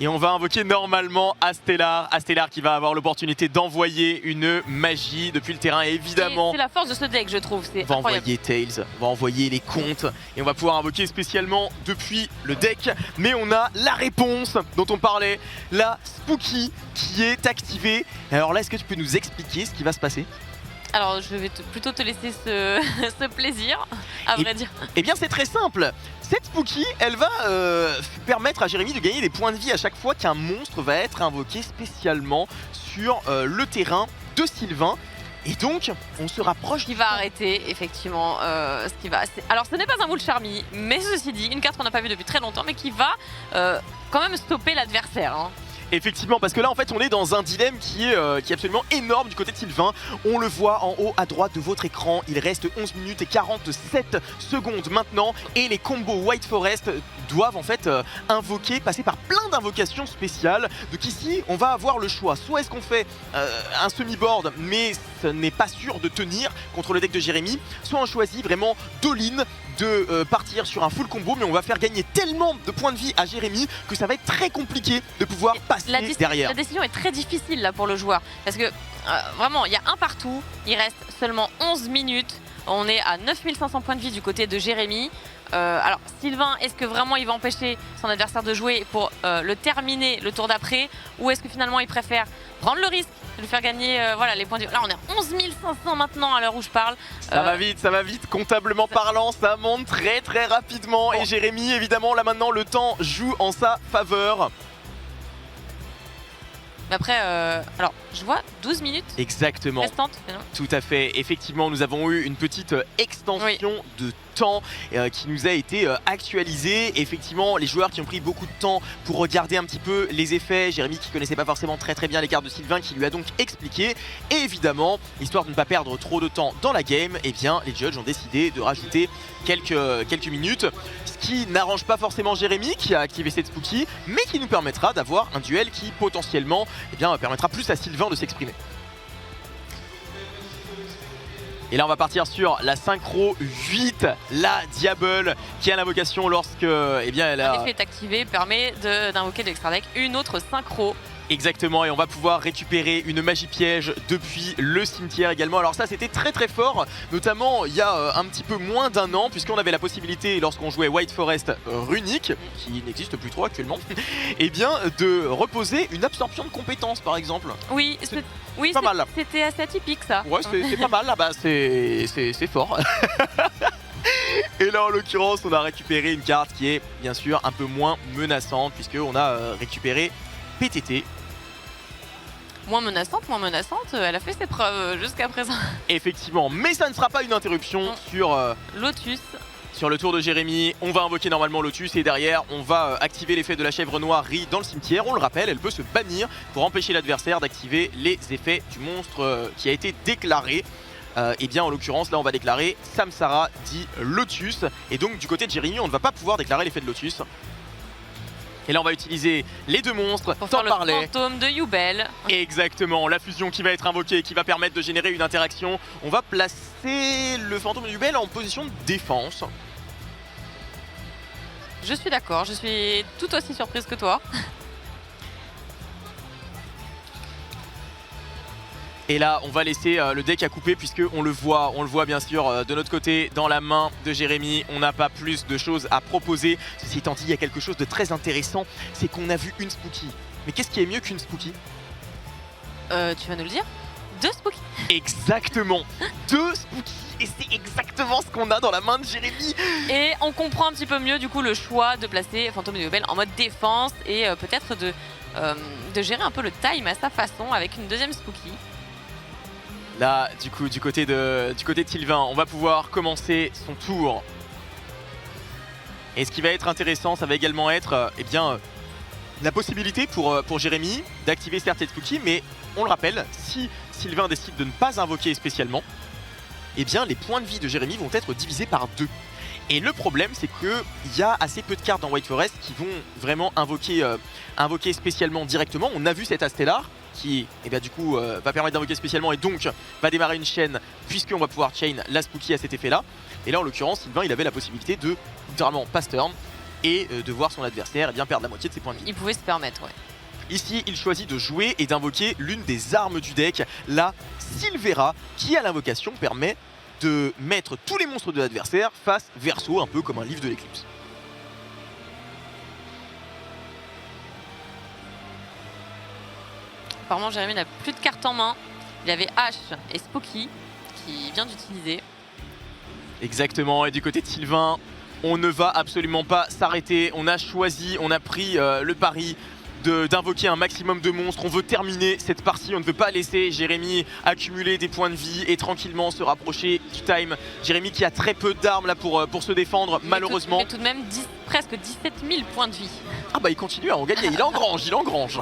Et on va invoquer normalement Astellar qui va avoir l'opportunité d'envoyer une magie depuis le terrain. Et évidemment, c'est la force de ce deck, je trouve. On va envoyer Tails, on va envoyer les contes et on va pouvoir invoquer spécialement depuis le deck. Mais on a la réponse dont on parlait, la Spooky qui est activée. Alors là, est-ce que tu peux nous expliquer ce qui va se passer ? Alors je vais plutôt te laisser ce plaisir, à vrai dire. Eh bien c'est très simple. Cette Spooky, elle va permettre à Jérémy de gagner des points de vie à chaque fois qu'un monstre va être invoqué spécialement sur le terrain de Sylvain. Et donc, on se rapproche. Qui va arrêter effectivement ce qui va. Alors ce n'est pas un Wool Charmy, mais ceci dit, une carte qu'on n'a pas vue depuis très longtemps, mais qui va quand même stopper l'adversaire. Hein. Effectivement, parce que là en fait on est dans un dilemme qui est absolument énorme du côté de Sylvain. On le voit en haut à droite de votre écran, il reste 11 minutes et 47 secondes maintenant et les combos White Forest doivent en fait passer par plein d'invocations spéciales. Donc ici on va avoir le choix, soit est-ce qu'on fait un semi-board mais ce n'est pas sûr de tenir contre le deck de Jérémy, soit on choisit vraiment d'all-in, de partir sur un full combo, mais on va faire gagner tellement de points de vie à Jérémy que ça va être très compliqué de pouvoir passer derrière. La décision est très difficile là pour le joueur parce que vraiment il y a un partout, il reste seulement 11 minutes, on est à 9500 points de vie du côté de Jérémy. Alors Sylvain, est-ce que vraiment il va empêcher son adversaire de jouer pour le terminer le tour d'après, ou est-ce que finalement il préfère prendre le risque de lui faire gagner voilà, les points de vie. Là on est à 11 500 maintenant à l'heure où je parle. Ça va vite, comptablement parlant, ça monte très très rapidement. Oh. Et Jérémy évidemment là maintenant le temps joue en sa faveur. Mais après, alors je vois 12 minutes exactement restantes. Tout à fait, effectivement nous avons eu une petite extension de temps qui nous a été actualisée. Effectivement les joueurs qui ont pris beaucoup de temps pour regarder un petit peu les effets, Jérémy qui connaissait pas forcément très bien les cartes de Sylvain qui lui a donc expliqué, et évidemment histoire de ne pas perdre trop de temps dans la game, et bien les judges ont décidé de rajouter quelques minutes, ce qui n'arrange pas forcément Jérémy qui a activé cette Spooky, mais qui nous permettra d'avoir un duel qui potentiellement permettra plus à Sylvain de s'exprimer. Et là on va partir sur la synchro 8, la Diable qui a l'invocation lorsque elle a... l'effet est activé, permet d'invoquer de l'extra deck une autre synchro. Exactement, et on va pouvoir récupérer une magie piège depuis le cimetière également. Alors ça c'était très très fort, notamment il y a un petit peu moins d'un an, puisqu'on avait la possibilité lorsqu'on jouait White Forest runique, qui n'existe plus trop actuellement, et bien de reposer une absorption de compétences par exemple. Oui, pas mal. C'était assez atypique ça. Ouais, c'est pas mal, là bas c'est fort. Et là en l'occurrence on a récupéré une carte qui est bien sûr un peu moins menaçante, puisqu'on a récupéré PTT. moins menaçante, elle a fait ses preuves jusqu'à présent. Effectivement, mais ça ne sera pas une interruption sur Lotus. Sur le tour de Jérémy. On va invoquer normalement Lotus et derrière on va activer l'effet de la chèvre noire Ri dans le cimetière. On le rappelle, elle peut se bannir pour empêcher l'adversaire d'activer les effets du monstre qui a été déclaré. Et bien en l'occurrence là on va déclarer Samsara dit Lotus. Et donc du côté de Jérémy on ne va pas pouvoir déclarer l'effet de Lotus. Et là on va utiliser les deux monstres, pour faire le fantôme de Yubel. Exactement, la fusion qui va être invoquée et qui va permettre de générer une interaction. On va placer le fantôme de Yubel en position de défense. Je suis d'accord, je suis tout aussi surprise que toi. Et là, on va laisser le deck à couper puisque on le voit bien sûr de notre côté dans la main de Jérémy. On n'a pas plus de choses à proposer. Ceci étant dit, il y a quelque chose de très intéressant, c'est qu'on a vu une Spooky. Mais qu'est-ce qui est mieux qu'une Spooky? Tu vas nous le dire? 2 Spooky. Exactement, 2 Spooky. Et c'est exactement ce qu'on a dans la main de Jérémy. Et on comprend un petit peu mieux du coup le choix de placer Fantôme de Yubel en mode défense et peut-être de gérer un peu le time à sa façon avec une deuxième Spooky. Là, du coup, du côté de Sylvain, on va pouvoir commencer son tour. Et ce qui va être intéressant, ça va également être la possibilité pour Jérémy d'activer certaines Spooky, mais on le rappelle, si Sylvain décide de ne pas invoquer spécialement, eh bien les points de vie de Jérémy vont être divisés par 2. Et le problème, c'est qu'il y a assez peu de cartes dans White Forest qui vont vraiment invoquer spécialement directement. On a vu cet Astellar qui du coup va permettre d'invoquer spécialement et donc va démarrer une chaîne puisqu'on va pouvoir chain la Spooky à cet effet là. Et là en l'occurrence Sylvain il avait la possibilité de littéralement pass turn et de voir son adversaire perdre la moitié de ses points de vie. Il pouvait se permettre, ouais. Ici il choisit de jouer et d'invoquer l'une des armes du deck, la Silvera, qui à l'invocation permet de mettre tous les monstres de l'adversaire face verso, un peu comme un livre de l'éclipse. Apparemment Jérémy n'a plus de cartes en main. Il avait H et Spooky qui vient d'utiliser. Exactement, et du côté de Sylvain, on ne va absolument pas s'arrêter. On a choisi, on a pris le pari d'invoquer un maximum de monstres. On veut terminer cette partie, on ne veut pas laisser Jérémy accumuler des points de vie et tranquillement se rapprocher du time. Jérémy qui a très peu d'armes là pour se défendre, malheureusement. Mais tout de même presque 17 000 points de vie. Ah bah il continue à en gagner, il engrange.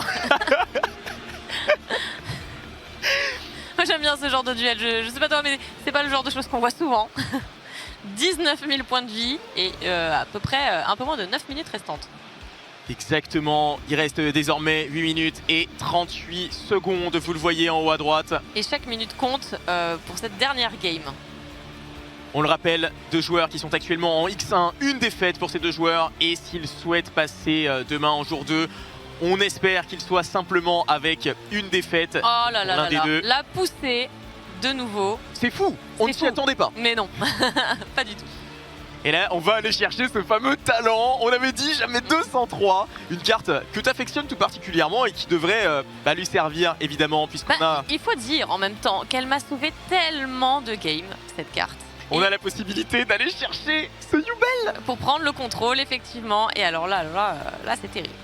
Moi j'aime bien ce genre de duel, je sais pas toi mais c'est pas le genre de choses qu'on voit souvent. 19 000 points de vie et à peu près un peu moins de 9 minutes restantes. Exactement, il reste désormais 8 minutes et 38 secondes, vous le voyez en haut à droite. Et chaque minute compte pour cette dernière game. On le rappelle, 2 joueurs qui sont actuellement en X1, une défaite pour ces 2 joueurs et s'ils souhaitent passer demain en jour 2, on espère qu'il soit simplement avec une défaite. Oh là là l'un des deux. La poussée de nouveau. C'est fou, on ne s'y attendait pas. Mais non, pas du tout. Et là, on va aller chercher ce fameux talent. On avait dit jamais 203. Une carte que tu affectionnes tout particulièrement et qui devrait lui servir évidemment puisqu'on a... Il faut dire en même temps qu'elle m'a sauvé tellement de games, cette carte. On a la possibilité d'aller chercher ce Yubel pour prendre le contrôle effectivement. Et alors là c'est terrible.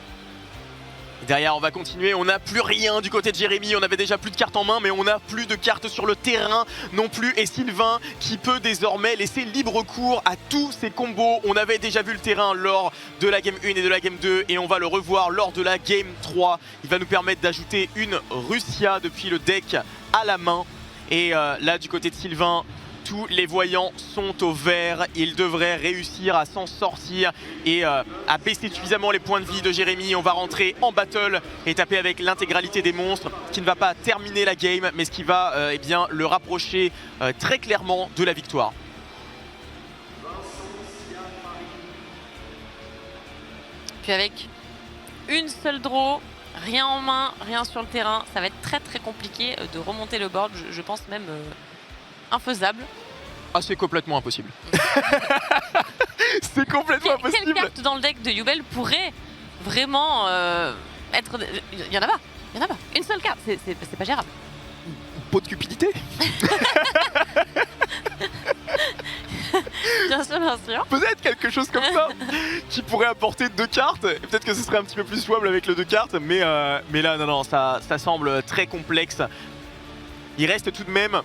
Derrière on va continuer, on n'a plus rien du côté de Jérémy, on avait déjà plus de cartes en main mais on n'a plus de cartes sur le terrain non plus et Sylvain qui peut désormais laisser libre cours à tous ses combos. On avait déjà vu le terrain lors de la game 1 et de la game 2 et on va le revoir lors de la game 3. Il va nous permettre d'ajouter une Russia depuis le deck à la main et là du côté de Sylvain, tous les voyants sont au vert, il devrait réussir à s'en sortir et à baisser suffisamment les points de vie de Jérémy. On va rentrer en battle et taper avec l'intégralité des monstres, ce qui ne va pas terminer la game, mais ce qui va le rapprocher très clairement de la victoire. Puis avec une seule draw, rien en main, rien sur le terrain, ça va être très très compliqué de remonter le board, je pense même... infaisable. Ah c'est complètement impossible. C'est complètement impossible. Quelle carte dans le deck de Yubel pourrait vraiment être... Il y en a pas. Une seule carte, c'est pas gérable. Pot de cupidité. Bien sûr, bien sûr. Peut-être quelque chose comme ça qui pourrait apporter 2 cartes. Et peut-être que ce serait un petit peu plus jouable avec le 2 cartes. Mais là, non, ça semble très complexe. Il reste tout de même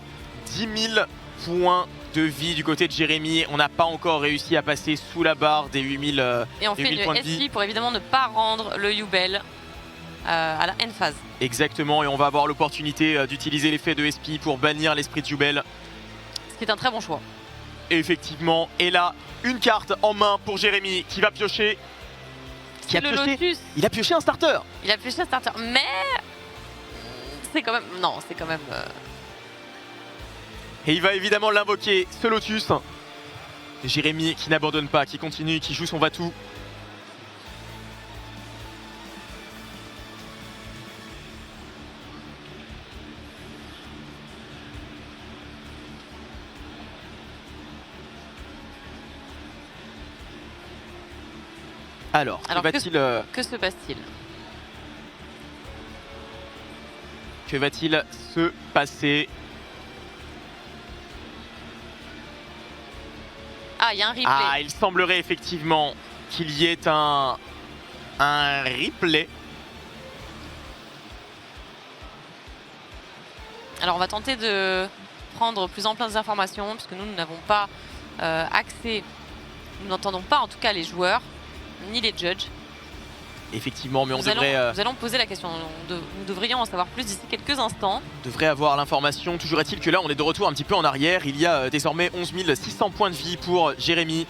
10 000 points de vie du côté de Jérémy. On n'a pas encore réussi à passer sous la barre des 8000 Et on fait points de une vie. SP pour évidemment ne pas rendre le Yubel à la end phase. Exactement, et on va avoir l'opportunité d'utiliser l'effet de SP pour bannir l'esprit de Jubel. Ce qui est un très bon choix. Et effectivement, et là, une carte en main pour Jérémy qui va piocher. Qui a le pioché. Lotus. Il a pioché un starter. Il a pioché un starter, mais c'est quand même... Non, c'est quand même... Et il va évidemment l'invoquer, ce Lotus. Jérémy qui n'abandonne pas, qui continue, qui joue son va-tout. Alors que se passe-t-il? Que va-t-il se passer? Ah, il y a un replay. Ah, il semblerait effectivement qu'il y ait un replay. Alors on va tenter de prendre plus en plein des informations, puisque nous n'avons pas accès, nous n'entendons pas en tout cas les joueurs, ni les judges. Effectivement, mais nous allons poser la question, nous devrions en savoir plus d'ici quelques instants. On devrait avoir l'information, toujours est-il que là on est de retour un petit peu en arrière. Il y a désormais 11 600 points de vie pour Jérémy.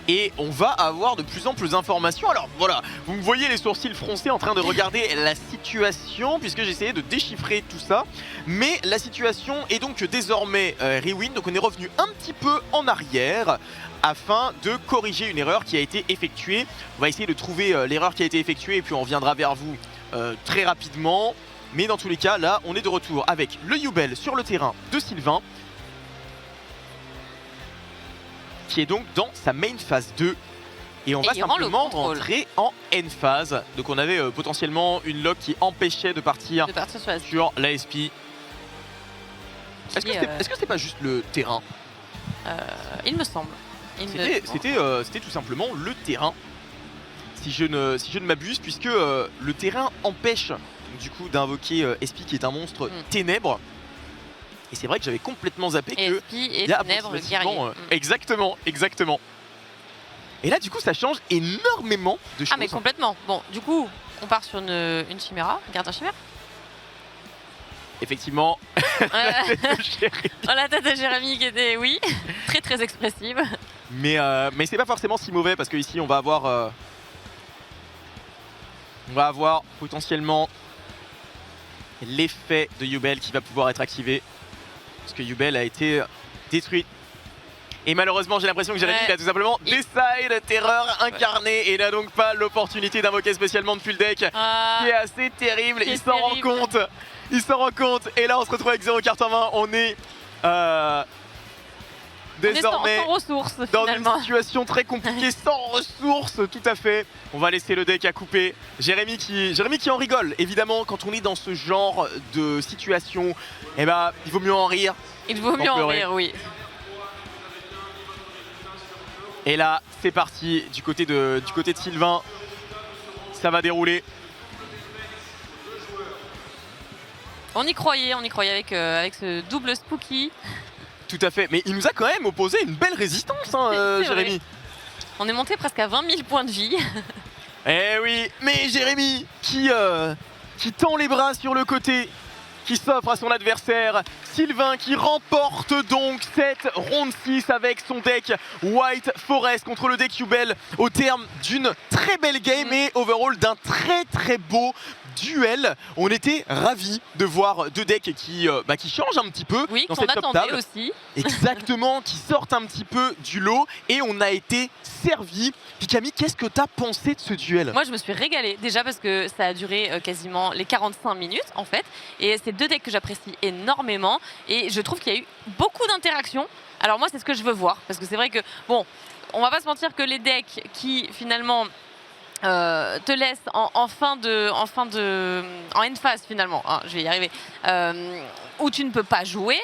Et on va avoir de plus en plus d'informations. Alors voilà, vous me voyez les sourcils froncés en train de regarder la situation, puisque j'essayais de déchiffrer tout ça. Mais la situation est donc désormais rewind, donc on est revenu un petit peu en arrière afin de corriger une erreur qui a été effectuée. On va essayer de trouver l'erreur qui a été effectuée et puis on reviendra vers vous très rapidement. Mais dans tous les cas, là, on est de retour avec le Yubel sur le terrain de Sylvain, qui est donc dans sa main phase 2. Et on va simplement rentrer en end phase. Donc on avait potentiellement une lock qui empêchait de partir sur la SP. Est-ce que c'est pas juste le terrain? Il me semble. C'était tout simplement le terrain, si je ne m'abuse, puisque le terrain empêche du coup d'invoquer SP qui est un monstre ténèbres. Et c'est vrai que j'avais complètement zappé que il y a ténèbres guerrier. Exactement. Et là du coup ça change énormément de choses. Ah mais complètement. Bon du coup on part sur une chimera, garde un chimère. Effectivement. La tête de Jérémy qui était, oui, très très expressive. Mais c'est pas forcément si mauvais parce qu'ici on va avoir potentiellement l'effet de Yubel qui va pouvoir être activé. Parce que Yubel a été détruit. Et malheureusement j'ai l'impression que Jérémy il a tout simplement Decide, terreur incarnée, et n'a donc pas l'opportunité d'invoquer spécialement depuis le deck. Qui est assez terrible, il s'en rend compte. Il s'en rend compte, et là on se retrouve avec 0 carte en main. On est désormais sans ressources, dans une situation très compliquée, sans ressources, tout à fait. On va laisser le deck à couper. Jérémy qui en rigole, évidemment, quand on est dans ce genre de situation, eh ben, il vaut mieux en rire. Il vaut mieux en rire, oui. Et là, c'est parti, du côté de Sylvain, ça va dérouler. On y croyait avec ce double spooky. Tout à fait, mais il nous a quand même opposé une belle résistance, hein, Jérémy. On est monté presque à 20 000 points de vie. Eh oui, mais Jérémy qui tend les bras sur le côté, qui s'offre à son adversaire. Sylvain qui remporte donc cette ronde 6 avec son deck White Forest contre le deck Yubel au terme d'une très belle game et overall d'un très très beau duel. On était ravis de voir deux decks qui changent un petit peu dans cette top table. Aussi. Exactement, qui sortent un petit peu du lot et on a été servi. Camille, qu'est-ce que tu as pensé de ce duel? Moi je me suis régalée déjà parce que ça a duré quasiment les 45 minutes en fait, et c'est deux decks que j'apprécie énormément et je trouve qu'il y a eu beaucoup d'interactions. Alors moi c'est ce que je veux voir, parce que c'est vrai que bon, on va pas se mentir que les decks qui finalement te laissent en end phase finalement, hein, je vais y arriver, où tu ne peux pas jouer,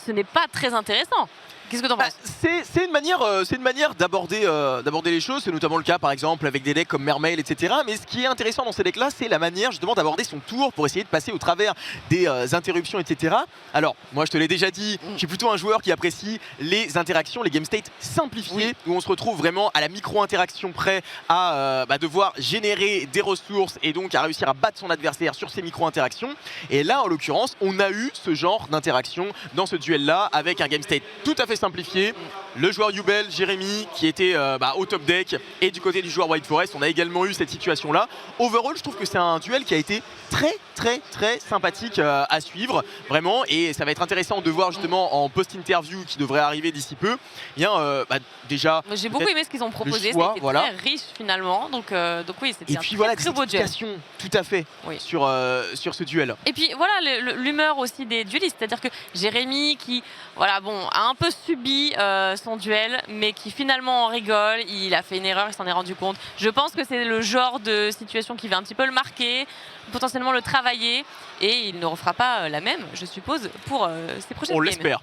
ce n'est pas très intéressant. Qu'est-ce que t'en penses? C'est une manière d'aborder les choses. C'est notamment le cas par exemple avec des decks comme Mermail, etc. Mais ce qui est intéressant dans ces decks là, c'est la manière justement d'aborder son tour pour essayer de passer au travers des interruptions, etc. Alors moi je te l'ai déjà dit, je suis plutôt un joueur qui apprécie les interactions, les game states simplifiées, où on se retrouve vraiment à la micro-interaction près à devoir générer des ressources et donc à réussir à battre son adversaire sur ces micro-interactions. Et là en l'occurrence on a eu ce genre d'interaction dans ce duel là avec un game state tout à fait simplifié. Le joueur Yubel, Jérémy, qui était au top deck, et du côté du joueur White Forest, on a également eu cette situation là. Overall, je trouve que c'est un duel qui a été très sympathique à suivre, vraiment, et ça va être intéressant de voir justement en post-interview qui devrait arriver d'ici peu. Eh bien, déjà, j'ai beaucoup aimé ce qu'ils ont proposé, c'était très riche finalement, donc oui, c'était un très beau duel. Tout à fait, sur ce duel. Et puis voilà l'humeur aussi des duelistes, c'est-à-dire que Jérémy qui a un peu subi son duel, mais qui finalement en rigole, il a fait une erreur, il s'en est rendu compte. Je pense que c'est le genre de situation qui va un petit peu le marquer, potentiellement le travailler, et il ne refera pas la même, je suppose, pour ses prochaines games. On l'espère.